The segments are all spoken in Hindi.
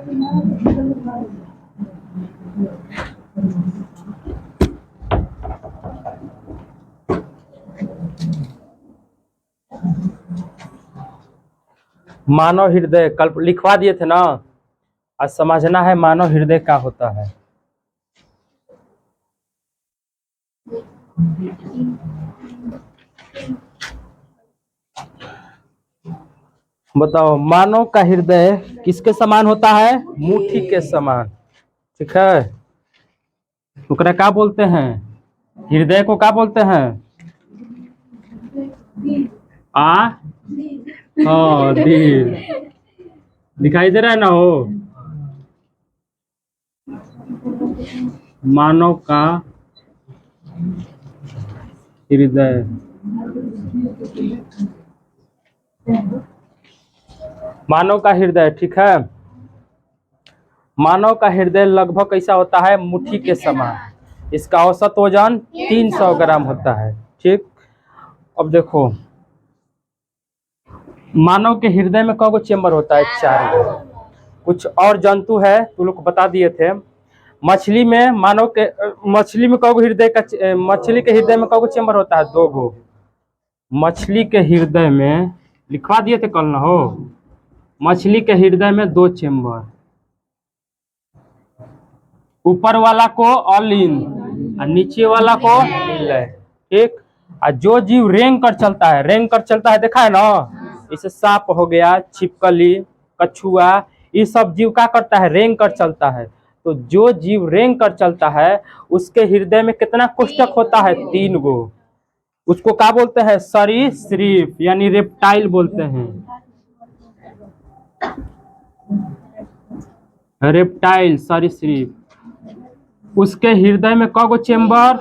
मानव हृदय कल लिखवा दिए थे ना, आज समझना है मानव हृदय क्या होता है। बताओ, मानव का हृदय किसके समान होता है? मुट्ठी के समान। ठीक है, ओकरा क्या बोलते हैं? हृदय को क्या बोलते हैं? हाँ, दिल। दिखाई दे रहा है ना हो? मानव का हृदय, मानव का हृदय, ठीक है। मानव का हृदय लगभग कैसा होता है? मुट्ठी के समान। इसका औसत वजन 300 ग्राम होता है। ठीक, अब देखो, मानव के हृदय में कौन चेंबर होता है? 4 गो। कुछ और जंतु है, तू लोग को बता दिए थे। मछली में मछली में कौन हृदय का मछली के हृदय में कौन चेंबर होता है? 2 गो। मछली के हृदय में लिखवा दिए थे कल ना हो। मछली के हृदय में 2 चेंबर, ऊपर वाला को अलिंद और नीचे वाला को निलय। ठीक, और जो जीव रेंग कर चलता है, देखा है ना? जैसे सांप हो गया, छिपकली, कछुआ, ये सब जीव क्या करता है? रेंग कर चलता है। तो जो जीव रेंग कर चलता है उसके हृदय में कितना कोष्ठक होता है? 3 गो। उसको क्या बोलते हैं? सरीसृप यानी रेप्टाइल बोलते हैं। रेप्टाइल, सरीसृप। उसके हृदय में कौ गो चेंबर?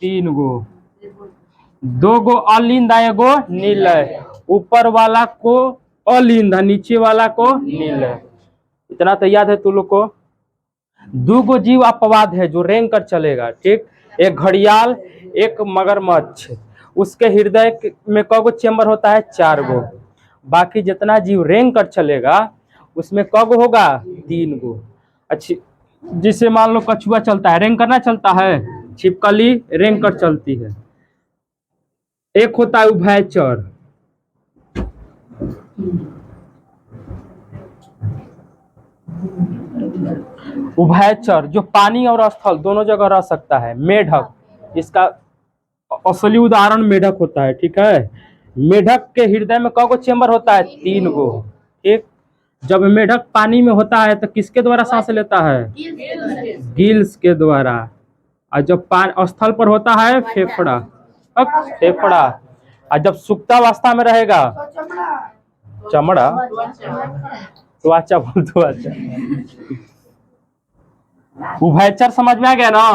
3 गो। 2 गो अलिंद, एगो निलय। ऊपर वाला को अलिंद, नीचे वाला को निलय। इतना तो याद है तू लोग को। 2 गो जीव अपवाद है जो रेंग कर चलेगा। ठीक, एक घड़ियाल, एक मगरमच्छ। उसके हृदय में कौ गो चेंबर होता है? 4 गो। बाकी जितना जीव रेंग कर चलेगा उसमें कौ गो होगा? 3 गो। अच्छी, जिसे मान लो कछुआ चलता है, रेंग करना चलता है। छिपकली रेंग कर चलती है। एक होता है उभयचर। उभयचर जो पानी और स्थल दोनों जगह रह सकता है। मेढक, इसका असली उदाहरण मेढक होता है। ठीक है, मेढक के हृदय में कौ गो चेंबर होता है? 3 गो। ठीक, जब मेढक पानी में होता है तो किसके द्वारा सांस लेता है? गिल्स के द्वारा। और जब स्थल पर होता है फेफड़ा। फेफड़ा। और जब सुप्तावस्था में रहेगा, चमड़ा, त्वचा बोल, त्वचा। उभयचर समझ में आ गया ना?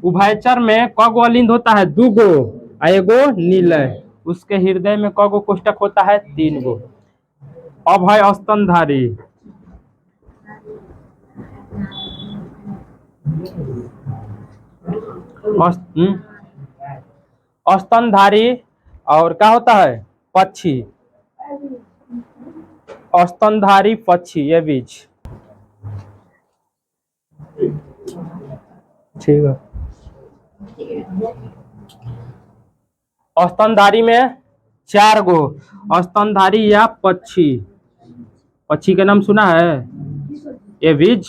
उभयचर में कौ गो अलिंद होता है? 2 गो और एगो निलय। उसके हृदय में कौ गो कोष्ठक होता है? 3 गो। अब है स्तनधारी। स्तनधारी और क्या होता है? पक्षी। स्तनधारी पक्षी, ये बीच। ठीक है, स्तनधारी में 4 गो। स्तनधारी या पक्षी, पक्षी का नाम सुना है? ये बीज।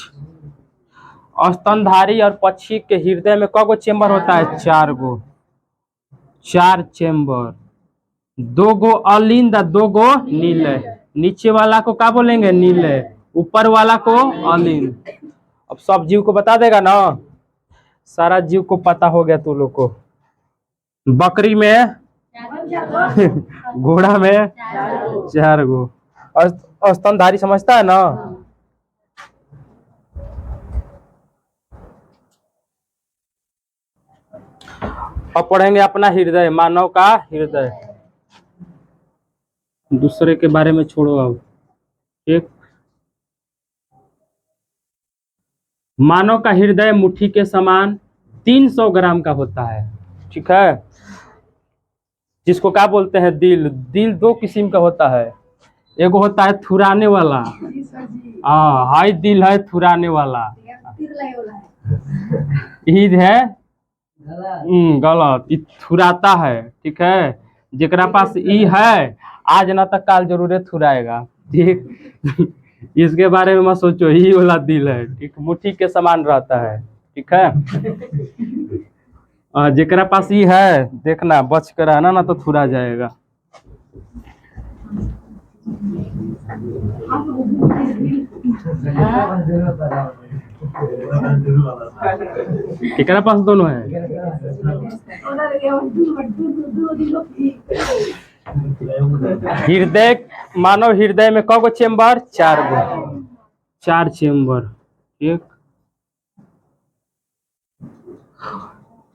स्तनधारी और पक्षी के हृदय में कौ गो चेंबर होता है? 4 गो। 4 चेंबर, 2 गो अलिंद, 2 गो निलय। नीचे वाला को क्या बोलेंगे? निलय। ऊपर वाला को अलिंद। अब सब जीव को बता देगा ना? सारा जीव को पता हो गया तू लोग को। बकरी में घोड़ा में 4 गो। और स्तनधारी समझता है ना? अब पढ़ेंगे अपना हृदय, मानव का हृदय। दूसरे के बारे में छोड़ो अब। एक, मानव का हृदय मुट्ठी के समान 300 ग्राम का होता है। ठीक है, जिसको क्या बोलते हैं? दिल। दिल 2 किस्म का होता है, एगो होता है थुराने वाला। हाँ, हाई दिल है थुराने वाला। ईद है गलत, ई थुराता है। ठीक है, जेकरा पास ई है आज ना तक काल जरूर थुराएगा। ठीक इसके बारे में मत सोचो, ही वाला दिल है। ठीक, मुट्ठी के समान रहता है। ठीक है, जेकरा पास ई है देखना बच कर रहना, ना तो थुरा जाएगा। केकरा पास दोनों है? हृदय, मानव हृदय में कौ गो चेम्बर? 4 गो, 4 चेम्बर। ठीक,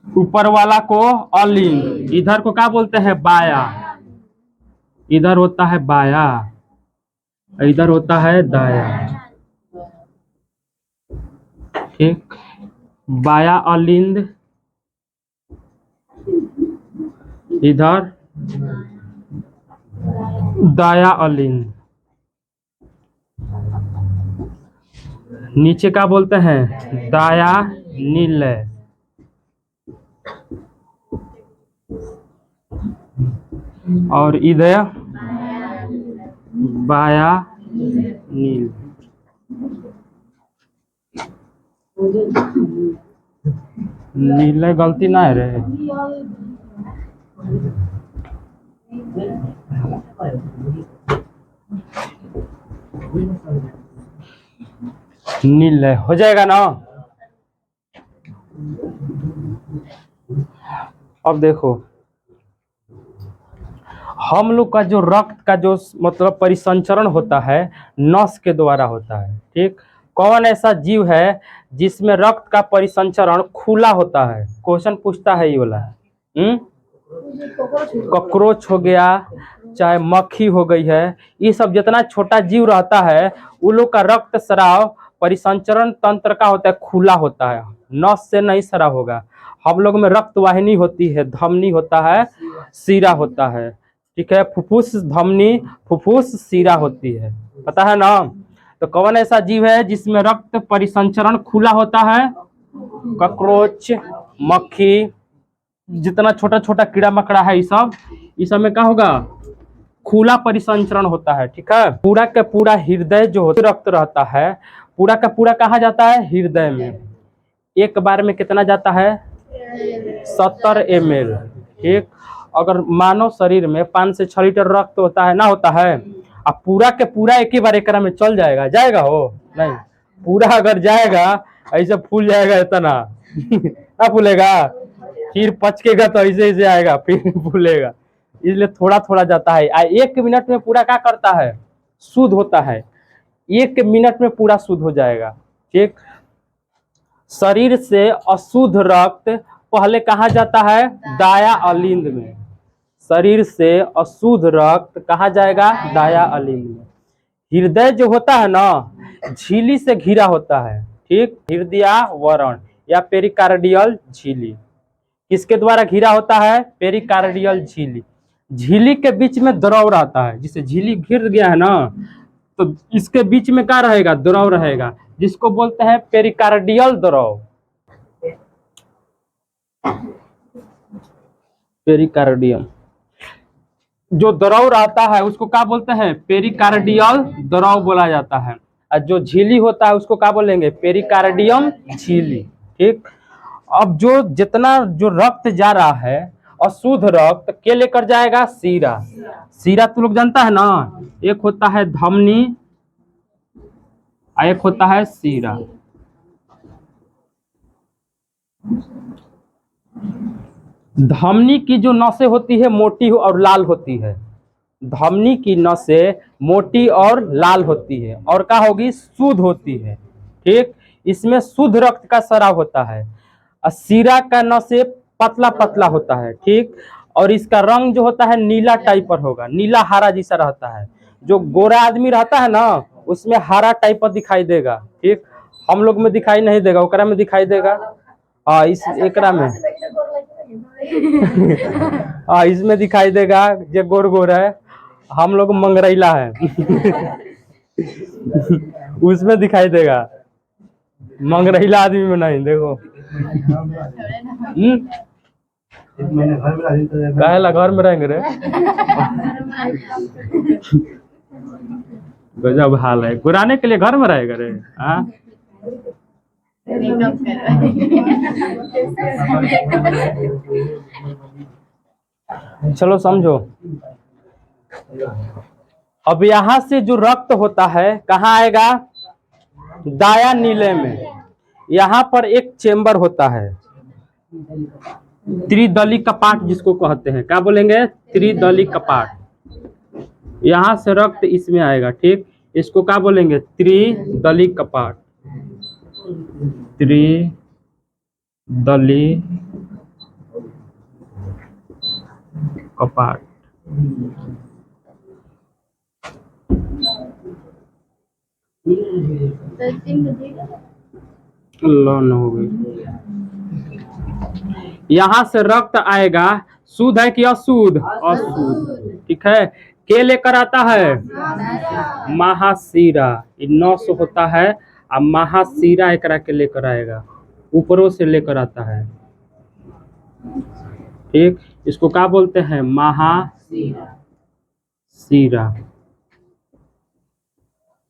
ऊपर वाला को अलिंग, इधर को क्या बोलते हैं? बाया। इधर होता है बाया, इधर होता है दाया। ठीक, बाया अलिंद, इधर दाया अलिंद। नीचे क्या बोलते हैं? दाया नीलय। और इधर बाया नील। नीले गलती ना है रे। नील हो जाएगा ना। अब देखो, हम लोग का जो रक्त का जो मतलब परिसंचरण होता है नस के द्वारा होता है। ठीक, कौन ऐसा जीव है जिसमें रक्त का परिसंचरण खुला होता है? क्वेश्चन पूछता है ये वाला। कॉकरोच हो गया, चाहे मक्खी हो गई है, ये सब जितना छोटा जीव रहता है उन लोग का रक्त स्राव परिसंचरण तंत्र का होता है, खुला होता है, नस से नहीं स्राव होगा। हम लोग में रक्त वाहिनी होती है, धमनी होता है, सीरा होता है। ठीक है, फुफ्फुस धमनी, फुफ्फुस सीरा होती है, पता है ना। तो कौन ऐसा जीव है जिसमें रक्त परिसंचरण खुला होता है? कॉकरोच, मक्खी, जितना छोटा छोटा कीड़ा मकड़ा है, ये सब में क्या होगा? खुला परिसंचरण होता है। ठीक है, पूरा का पूरा हृदय जो होता रक्त रहता है, पूरा का पूरा कहाँ जाता है? हृदय में। एक बार में कितना जाता है? 70 ml। ठीक, अगर मानव शरीर में 5 से 6 लीटर रक्त होता है ना, होता है, अब पूरा के पूरा एक ही बार एकरा में चल जाएगा? जाएगा हो नहीं, पूरा अगर जाएगा ऐसे फूल जाएगा इतना ना फूलेगा, फिर पचकेगा तो ऐसे ऐसे आएगा, फिर फूलेगा। इसलिए थोड़ा थोड़ा जाता है। 1 मिनट में पूरा क्या करता है? शुद्ध होता है। 1 मिनट में पूरा शुद्ध हो जाएगा। ठीक, शरीर से अशुद्ध रक्त पहले कहाँ जाता है? दाया अलिंद में। शरीर से अशुद्ध रक्त कहाँ जाएगा? दाया अलिंद में। हृदय जो होता है ना, झिल्ली से घिरा होता है। ठीक, हृदयावरण या पेरिकार्डियल झिल्ली किसके द्वारा घिरा होता है? पेरिकार्डियल झिल्ली। झिल्ली के बीच में द्रव रहता है, जिसे झिल्ली घिर गया है ना, तो इसके बीच में क्या रहेगा? द्रव रहेगा, जिसको बोलते हैं पेरिकार्डियल द्रव। पेरिकार्डियम जो द्रव रहता है उसको क्या बोलते हैं? पेरिकार्डियल द्रव बोला जाता है। और जो झिल्ली होता है उसको क्या बोलेंगे? पेरिकार्डियम झिल्ली। ठीक, अब जो जितना जो रक्त जा रहा है अशुद्ध रक्त के लेकर जाएगा? सीरा। सीरा तो लोग जानता है ना, एक होता है धमनी, एक होता है सीरा। धमनी की जो नसें होती है मोटी और लाल होती है। धमनी की नसें मोटी और लाल होती है, और क्या होगी? शुद्ध होती है। ठीक, इसमें शुद्ध रक्त का स्राव होता है। और सीरा का नसें पतला पतला होता है। ठीक, और इसका रंग जो होता है नीला टाइप पर होगा, नीला हरा जैसा रहता है। जो गोरा आदमी रहता है ना उसमें हरा टाइप पर दिखाई देगा। ठीक, हम लोग में दिखाई नहीं देगा, ओकरा में दिखाई देगा। हाँ, इस एकरा में हाँ, इसमें दिखाई देगा जो गोर गोर है। हम लोग मंगरैला है। उसमें दिखाई देगा, मंगरैला आदमी में नहीं। देखो काहेला घर में रहेंगे रे। गजब हाल है, गुराने के लिए घर में रहेगा रे। हाँ चलो समझो। अब यहाँ से जो रक्त होता है कहाँ आएगा? दाया नीले में। यहाँ पर एक चेम्बर होता है, त्रिदली कपाट जिसको कहते हैं। क्या बोलेंगे? त्रिदली कपाट। यहाँ से रक्त इसमें आएगा, ठीक। इसको क्या बोलेंगे? त्रिदली कपाट। त्रिदली कपाट। लॉन हो गई। यहाँ से रक्त आएगा, शुद्ध है कि अशुद्ध? अशुद्ध, ठीक है। के लेकर आता है? महाशिरा। 900 होता है, अब महाशिरा एकरा के लेकर आएगा, ऊपरों से लेकर आता है, ठीक। इसको क्या बोलते हैं? महाशिरा।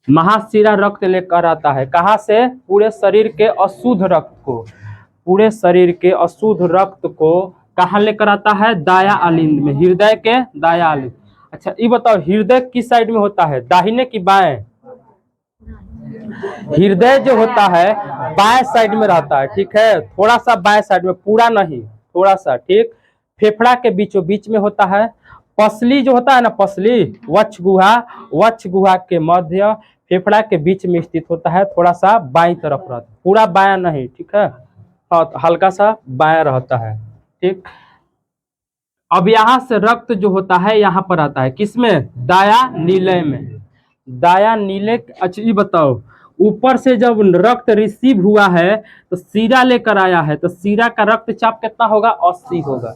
महाशिरा रक्त लेकर आता है कहाँ से? पूरे शरीर के अशुद्ध रक्त को, पूरे शरीर के अशुद्ध रक्त को कहाँ लेकर आता है? दाया आलिंद में, हृदय के दाया आलिंद। अच्छा ये बताओ, हृदय किस साइड में होता है, दाहिने की बाएं? हृदय जो होता है बाएं साइड में रहता है, ठीक है। थोड़ा सा बाएं साइड में, पूरा नहीं, थोड़ा सा, ठीक। फेफड़ा के बीचों बीच में होता है। पसली जो होता है ना, पसली, वक्ष गुहा के मध्य फेफड़ा के बीच में स्थित होता है, थोड़ा सा बाईं तरफ रहता है, पूरा बायां नहीं, ठीक है। हाँ, हल्का सा बायां रहता है, ठीक। अब यहाँ से रक्त जो होता है यहाँ पर आता है, किसमें? दाया नीले में। दाया नीले। अच्छा ये बताओ, ऊपर से जब रक्त रिसीव हुआ है तो सीरा लेकर आया है, तो सीरा का रक्तचाप कितना होगा? 80 होगा।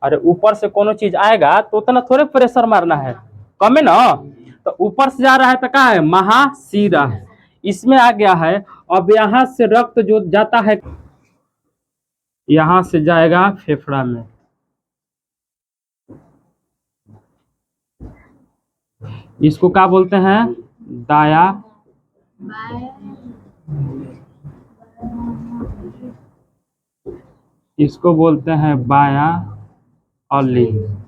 अरे ऊपर से कोनो चीज आएगा तो उतना थोड़े प्रेशर मारना है, कम है ना। तो ऊपर से जा रहा है तो क्या है? महाशिरा, इसमें आ गया है। अब यहाँ से रक्त जो जाता है, यहाँ से जाएगा फेफड़ा में, इसको क्या बोलते हैं? दाया इसको बोलते हैं बाया अलिंद।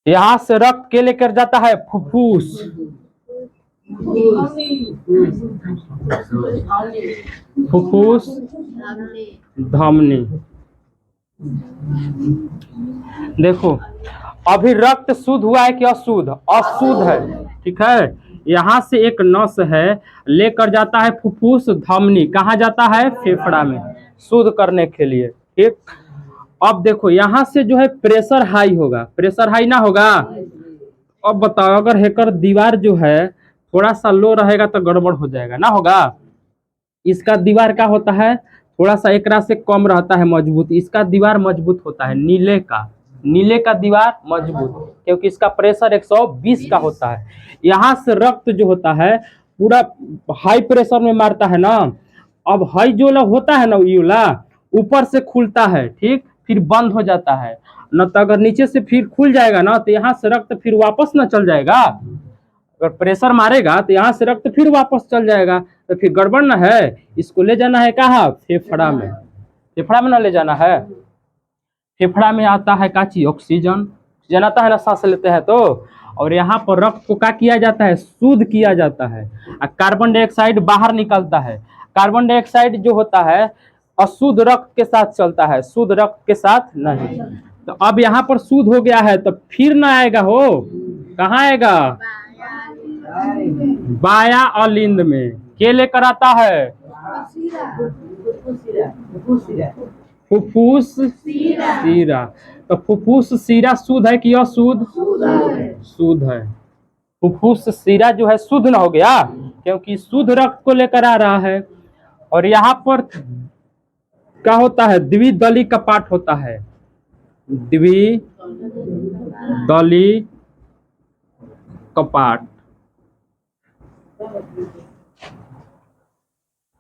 यहाँ से रक्त के लेकर जाता है? फुफ्फुस, फुफ्फुस, धमनी। देखो अभी रक्त शुद्ध हुआ है कि अशुद्ध? अशुद्ध है, ठीक है। यहाँ से एक नस है, लेकर जाता है फुफ्फुस धमनी, कहाँ जाता है? फेफड़ा में, शुद्ध करने के लिए, ठीक। अब देखो यहाँ से जो है प्रेशर हाई होगा, प्रेशर हाई ना होगा। अब बताओ अगर हेकर दीवार जो है थोड़ा सा लो रहेगा तो गड़बड़ हो जाएगा, ना होगा। इसका दीवार क्या होता है? थोड़ा सा एकरा से कम रहता है मजबूत, इसका दीवार मजबूत होता है। नीले का दीवार मजबूत, क्योंकि इसका प्रेशर 120 का होता है। यहाँ से रक्त जो होता है पूरा हाई प्रेशर में मारता है ना। अब हाई जो होता है ना, यूला ऊपर से खुलता है, ठीक, फिर बंद हो जाता है। न तो अगर नीचे से फिर खुल जाएगा ना तो यहाँ से रक्त फिर वापस न चल जाएगा। अगर प्रेशर मारेगा तो यहाँ से रक्त फिर वापस चल जाएगा, तो फिर गड़बड़ ना है। इसको ले जाना है कहाँ? फेफड़ा में। फेफड़ा में ना ले जाना है, फेफड़ा में आता है काची? ऑक्सीजन। ऑक्सीजन आता है ना, सांस लेते हैं तो। और यहाँ पर रक्त को क्या किया जाता है? शुद्ध किया जाता है, और कार्बन डाइऑक्साइड बाहर निकलता है। कार्बन डाइऑक्साइड जो होता है अशुद्ध रक्त के साथ चलता है, शुद्ध रक्त के साथ नहीं। तो अब यहाँ पर शुद्ध हो गया है तो फिर ना आएगा, हो कहाँ आएगा? बाया अलिंद में। के लेकर आता है? फुफ्फुस सीरा। तो फुफ्फुस सीरा शुद्ध है कि अशुद्ध? शुद्ध है। फुफ्फुस सीरा जो है शुद्ध ना हो गया, क्योंकि शुद्ध रक्त को लेकर आ रहा है। और यहाँ पर क्या होता है? द्विदली कपाट होता है, द्विदली दली कपाट।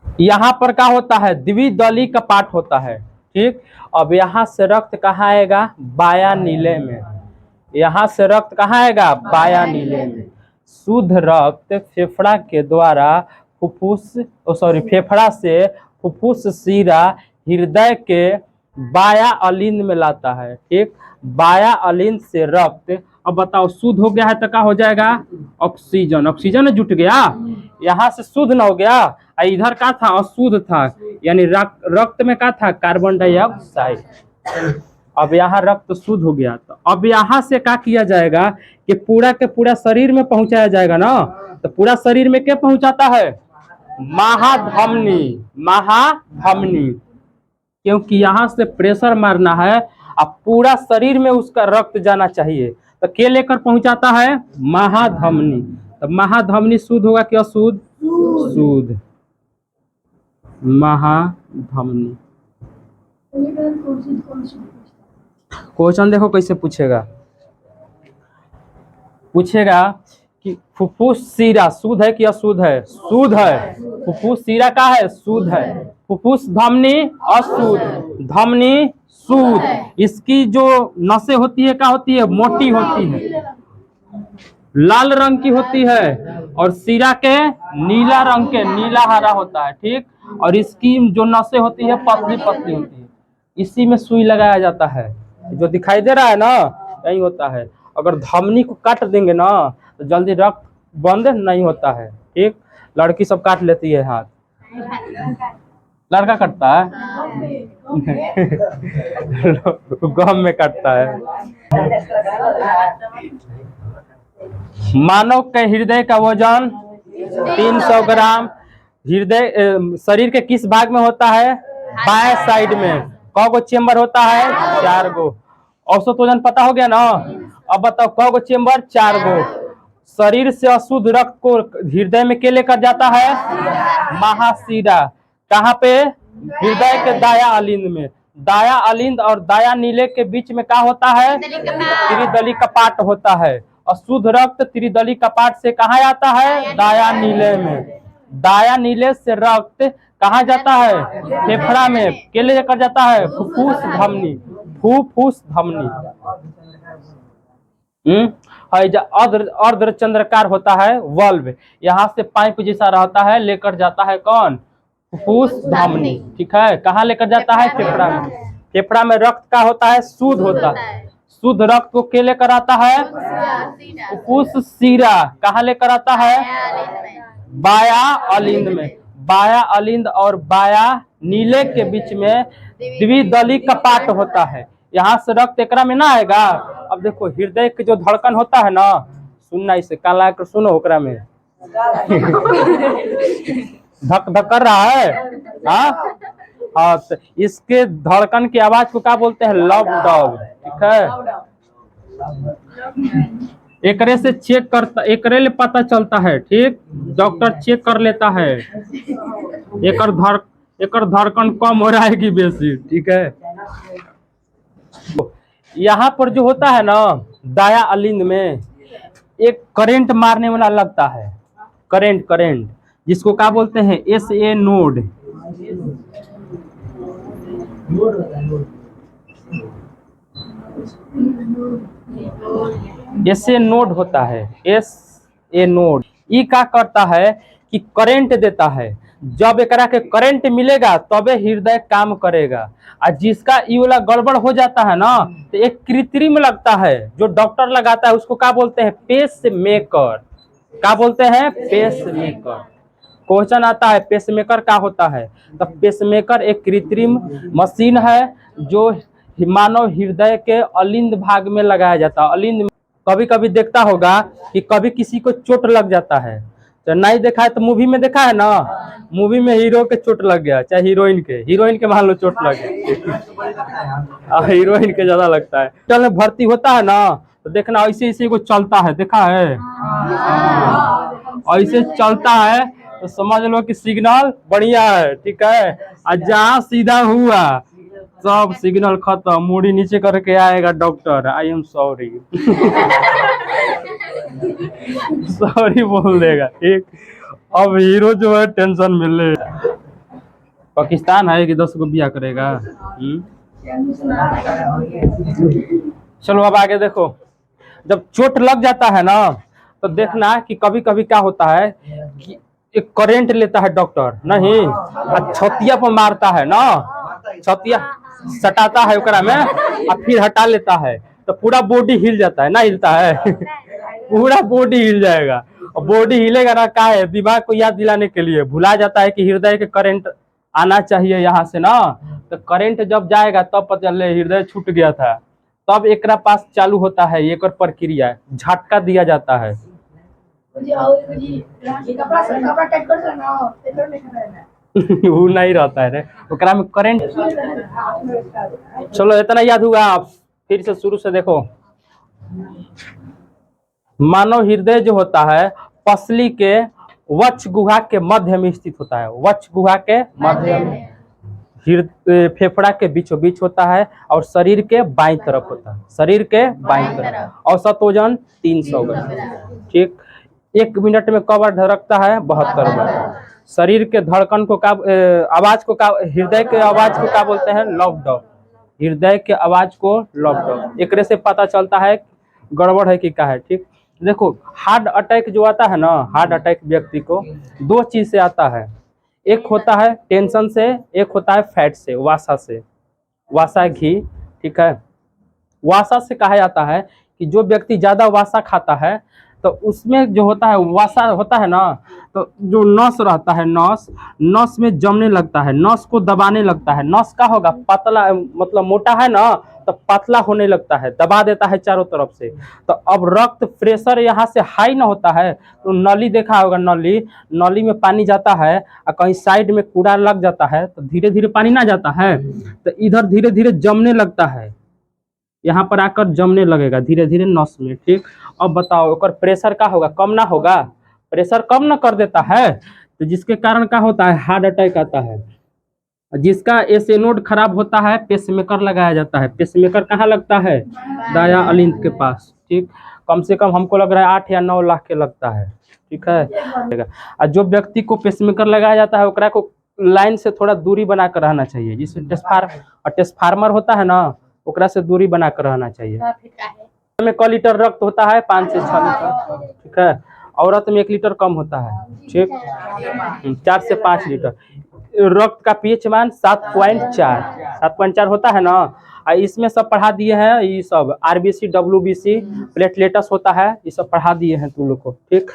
यहाँ पर क्या होता है, द्विदली कपाट होता है। ठीक, अब यहाँ से रक्त कहाँ आएगा, बाया नीले में। यहाँ से रक्त कहाँ आएगा, बाया नीले में। शुद्ध रक्त फेफड़ा के द्वारा फुफ्फुस फेफड़ा से फुफ्फुस शिरा हृदय के बाया अलिंद में लाता है। ठीक, बाया अलिंद से रक्त, अब बताओ शुद्ध हो गया है तो क्या हो जाएगा, ऑक्सीजन। ऑक्सीजन जुट गया, यहाँ से शुद्ध ना हो गया, इधर का था अशुद्ध था, यानी रक्त में क्या था, कार्बन डाइऑक्साइड। अब यहाँ रक्त शुद्ध हो गया, तो अब यहाँ से क्या किया जाएगा कि पूरा के पूरा शरीर में पहुंचाया जाएगा ना। तो पूरा शरीर में क्या पहुंचाता है, महाधमनी। महाधमनी, क्योंकि यहाँ से प्रेशर मारना है, अब पूरा शरीर में उसका रक्त जाना चाहिए, तो क्या लेकर पहुंचाता है, महाधमनी। तो महाधमनी शुद्ध होगा कि अशुद्ध, शुद्ध। महाधमनी। क्वेश्चन देखो कैसे पूछेगा, पूछेगा कि फुफ्फुस शिरा शुद्ध है कि अशुद्ध है, शुद्ध है। फुफ्फुस शिरा का है, शुद्ध है। फुफ्फुस धमनी अशुद्ध, धमनी शुद्ध। इसकी जो नसें होती है क्या होती है, मोटी होती है, लाल रंग की होती है, और शिरा के नीला रंग के, नीला हरा होता है। ठीक, और इसकी जो नसें होती है पतली पतली होती है, इसी में सुई लगाया जाता है। जो दिखाई दे रहा है ना, यही होता है। अगर धमनी को काट देंगे ना तो जल्दी रक्त बंद नहीं होता है। ठीक, लड़की सब काट लेती है हाथ, लड़का कटता है गम में कटता है। मानव के हृदय का वजन 300 ग्राम। हृदय शरीर के किस भाग में होता है, बाएं साइड में। कौ चेम्बर होता है, 4 गो। औसत वजन पता हो गया ना। अब बताओ कौ चेम्बर, 4 गो। शरीर से अशुद्ध रक्त को हृदय में क्या लेकर जाता है, महाशिरा। कहाँ पे, हृदय के दाया अलिंद में। दाया अलिंद और दाया नीले के बीच में क्या होता है, त्रिदली कपाट होता है। अशुद्ध रक्त त्रिदली कपाट से कहाँ आता है, दाया नीले में। दाया नीले से रक्त कहाँ जाता है, फेफड़ा में। के लेकर जाता है, फुफ्फुस धमनी। फुफ्फुस धमनी। अर्ध चंद्राकार होता है वल्व, यहाँ से पाइप जैसा रहता है, लेकर जाता है कौन, फुफ्फुस धमनी। ठीक है, कहाँ लेकर जाता है, फेफड़ा में। फेफड़ा में रक्त का होता है, शुद्ध होता है। शुद्ध रक्त को के लेकर आता है, फुफ्फुस शिरा। कहाँ लेकर आता है, बाया अलिंद में। बाया अलिंद और बाया नीले के बीच में द्विदली कपाट होता है। यहाँ से रक्त एकरा में ना आएगा। अब देखो हृदय के जो धड़कन होता है ना, सुनना इसे कान लगा कर सुनो, ओकरा में धक धक कर रहा है। हाँ, तो इसके धड़कन की आवाज को क्या बोलते हैं, लव डब। ठीक है, एकरे से चेक करता, एकरे ले पता चलता है। ठीक, डॉक्टर चेक कर लेता है, एकर धड़कन कम हो रहा है कि बेसी। ठीक है, यहाँ पर जो होता है ना दाया अलिंद में, एक करंट मारने वाला लगता है, करंट जिसको क्या बोलते हैं, SA नोड। SA नोड होता है, SA नोड। ये क्या करता है कि करंट देता है। जब एकरा के करंट मिलेगा तबे हृदय काम करेगा। और जिसका ये वाला गड़बड़ हो जाता है ना, तो एक कृत्रिम लगता है, जो डॉक्टर लगाता है, उसको क्या बोलते हैं, पेस मेकर। क्या बोलते हैं, पेस मेकर। क्वेश्चन आता है पेस मेकर क्या होता है, तो पेस मेकर एक कृत्रिम मशीन है जो मानव हृदय के अलिंद भाग में लगाया जाता है। अलिंद कभी कभी देखता होगा कि कभी किसी को चोट लग जाता है, तो नहीं देखा है तो मूवी में देखा है ना, मूवी में हीरो के चोट लग गया, चाहे हीरोइन के मान लो चोट लग गया, हीरोइन के ज्यादा लगता है। चल में भर्ती होता है ना, तो देखना ऐसे ऐसे को चलता है, देखा है, ऐसे चलता है तो समझ लो कि सिग्नल बढ़िया है। ठीक है, और जहाँ सीधा हुआ सब सिग्नल खत्म, मुड़ी नीचे करके आएगा doctor, I am sorry. Sorry बोल देगा, ठीक। अब हीरो जो है टेंशन मिले, पाकिस्तान है कि 10 को बिया करेगा। चलो अब आगे देखो। जब चोट लग जाता है ना, तो देखना कि कभी कभी क्या होता है कि एक करंट लेता है डॉक्टर, नहीं छतिया पर मारता है ना, छतिया सटाता है ओकरा में और फिर हटा लेता है, तो पूरा बॉडी हिल जाता है ना, हिलता है। पूरा बॉडी हिल जाएगा, और बॉडी हिलेगा ना, क्या है, दिमाग को याद दिलाने के लिए भुला जाता है कि हृदय के करंट आना चाहिए यहाँ से ना, तो करंट जब जाएगा तब पता चले हृदय छूट गया था, तब एकरा पास चालू होता है एक और प्रक्रिया, झटका दिया जाता है। वो नहीं रहता है रे, ओकरा में करंट। चलो इतना याद हुआ, आप फिर से शुरू से देखो। मानव हृदय जो होता है पसली के वक्ष गुहा के मध्य में स्थित होता है, वक्ष गुहा के मध्य में, फेफड़ा के बीचों बीच होता है, और शरीर के बाईं तरफ होता है, शरीर के बाईं तरफ। औसत वजन 300 ग्राम, ठीक। 1 मिनट में कब धड़कता है? 72 बार। शरीर के धड़कन को आवाज को हृदय के आवाज को क्या बोलते हैं? लॉकडाउन। हृदय के आवाज को लॉकडाउन, एक से पता चलता है गड़बड़ है कि क्या है, ठीक। देखो हार्ट अटैक जो आता है ना, हार्ट अटैक व्यक्ति को 2 चीज से आता है, एक होता है टेंशन से, एक होता है फैट से, वासा से, वासा घी, ठीक है। वासा से कहा जाता है कि जो व्यक्ति ज्यादा वासा खाता है तो उसमें जो होता है वासा होता है ना, तो जो नस रहता है, नस में जमने लगता है, नस को दबाने लगता है, नस का होगा पतला, मतलब मोटा है ना तो पतला होने लगता है, दबा देता है चारों तरफ से। तो अब रक्त प्रेशर यहाँ से हाई ना होता है, तो नली देखा होगा, नली में पानी जाता है और कहीं साइड में कूड़ा लग जाता है तो धीरे धीरे पानी ना जाता है, तो इधर धीरे धीरे जमने लगता है, यहाँ पर आकर जमने लगेगा धीरे धीरे नस में, ठीक। अब बताओ ओकर प्रेशर का होगा? कम ना होगा? प्रेशर कम ना कर देता है, तो जिसके कारण क्या होता है? हार्ट अटैक आता है। जिसका एस नोड खराब होता है, पेसमेकर लगाया जाता है। पेसमेकर कहाँ लगता है? दाया अलिंद के पास, ठीक। कम से कम हमको लग रहा है 8 या 9 लाख के लगता है, ठीक है। और जो व्यक्ति को पेसमेकर लगाया जाता है ओकरा को लाइन से थोड़ा दूरी बनाकर रहना चाहिए, जिससे टेस्फार्मर होता है ना, ओकरा से दूरी बनाकर रहना चाहिए। में क लीटर रक्त होता है? 5 से 6 लीटर, ठीक है। औरत में 1 लीटर कम होता है, ठीक। 4 से 5 लीटर। रक्त का पीएच मान 7.4 होता है ना, इसमें सब पढ़ा दिए हैं, ये सब आरबीसी, डब्ल्यूबीसी, प्लेटलेटस होता है, ये सब पढ़ा दिए हैं तुम लोग को, ठीक।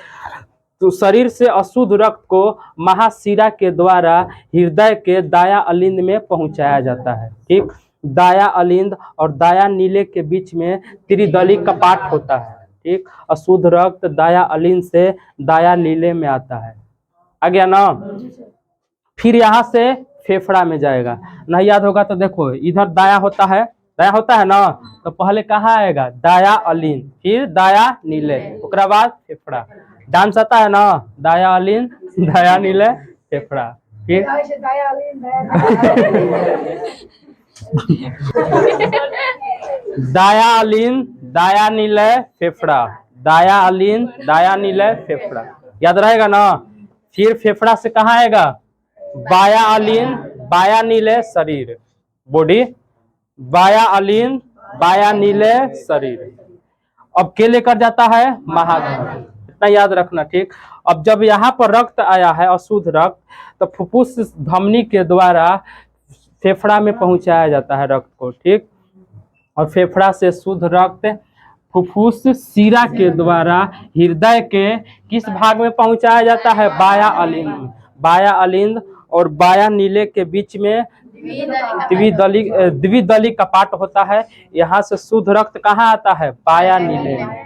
तो शरीर से अशुद्ध रक्त को महाशिरा के द्वारा हृदय के दाया अलिंद में पहुंचाया जाता है, ठीक। दाया अलिंद और दाया नीले के बीच में त्रिदली कपाट होता है, ठीक। अशुद्ध रक्त दाया अलिंद से दाया नीले में आता है, आ गया ना। फिर यहाँ से फेफड़ा में जाएगा, नहीं याद होगा तो देखो, इधर दाया होता है ना, तो पहले कहाँ आएगा? दाया अलिंद, फिर दाया नीले, उसके बाद फेफड़ा। डांस आता है ना, दाया अलिंद, दाया नीले, फेफड़ा, फिर दाया अलिंद, दाया नीले, फेफड़ा, दाया अलिंद, दाया नीले, फेफड़ा, याद रहेगा ना। फिर फेफड़ा से कहाँ आएगा? बाया अलिंद, बाया नीले, शरीर, बॉडी, बाया अलिंद, बाया नीले, शरीर। अब के लेकर जाता है? महाधमनी, इतना याद रखना, ठीक। अब जब यहाँ पर रक्त आया है, अशुद्ध रक्त, तो फुफ्फुस धमनी के द्वारा फेफड़ा में पहुंचाया जाता है रक्त को, ठीक। और फेफड़ा से शुद्ध रक्त फुफ्फुस शिरा के द्वारा हृदय के किस भाग में पहुंचाया जाता है? बाया अलिंद में। बाया अलिंद और बाया नीले के बीच में द्विदली कपाट होता है, यहाँ से शुद्ध रक्त कहाँ आता है? बाया नीले में।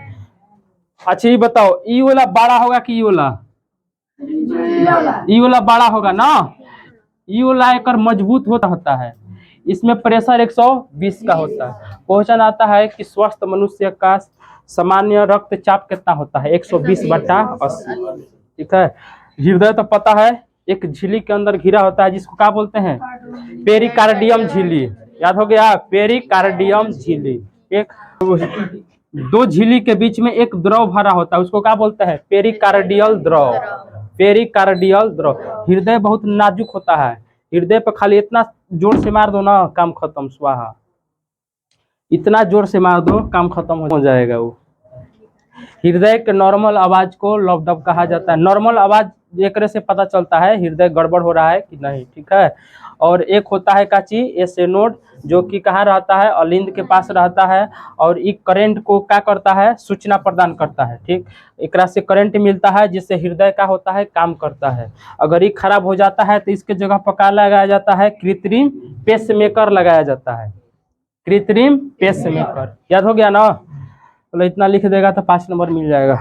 अच्छा ये बताओ, ई वाला बड़ा होगा कि ई वाला? ई वाला बड़ा होगा ना, ई वाला एक मजबूत होता है, इसमें प्रेशर 120 का होता है। क्वेश्चन आता है कि स्वस्थ मनुष्य का सामान्य रक्तचाप कितना होता है? 120/80, ठीक है। हृदय तो पता है, एक झिल्ली के अंदर घिरा होता है, जिसको क्या बोलते हैं? पेरिकार्डियम झिल्ली, याद हो गया, पेरिकार्डियम झिल्ली। एक दो झिल्ली के बीच में एक द्रव भरा होता है, उसको क्या बोलते हैं? पेरिकार्डियल द्रव। पेरिकार्डियल द्रव। हृदय बहुत नाजुक होता है, हृदय पर खाली इतना जोर से मार दो ना, काम खत्म, स्वाहा। इतना जोर से मार दो, काम खत्म हो जाएगा वो। हृदय के नॉर्मल आवाज को लवडब कहा जाता है। नॉर्मल आवाज एक से पता चलता है हृदय गड़बड़ हो रहा है कि नहीं, ठीक है। और एक होता है काची एसे नोड, जो कि कहाँ रहता है? अलिंद के पास रहता है, और ये करंट को क्या करता है? सूचना प्रदान करता है, ठीक। एकरा से करंट मिलता है, जिससे हृदय का होता है, काम करता है। अगर ये खराब हो जाता है तो इसके जगह पर क्या लगाया जाता है? कृत्रिम पेसमेकर लगाया जाता है, कृत्रिम पेसमेकर। याद हो गया ना? चलो इतना लिख देगा तो 5 नंबर मिल जाएगा।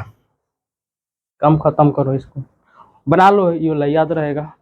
काम खत्म करो, इसको बना लो, ये वाला याद रहेगा।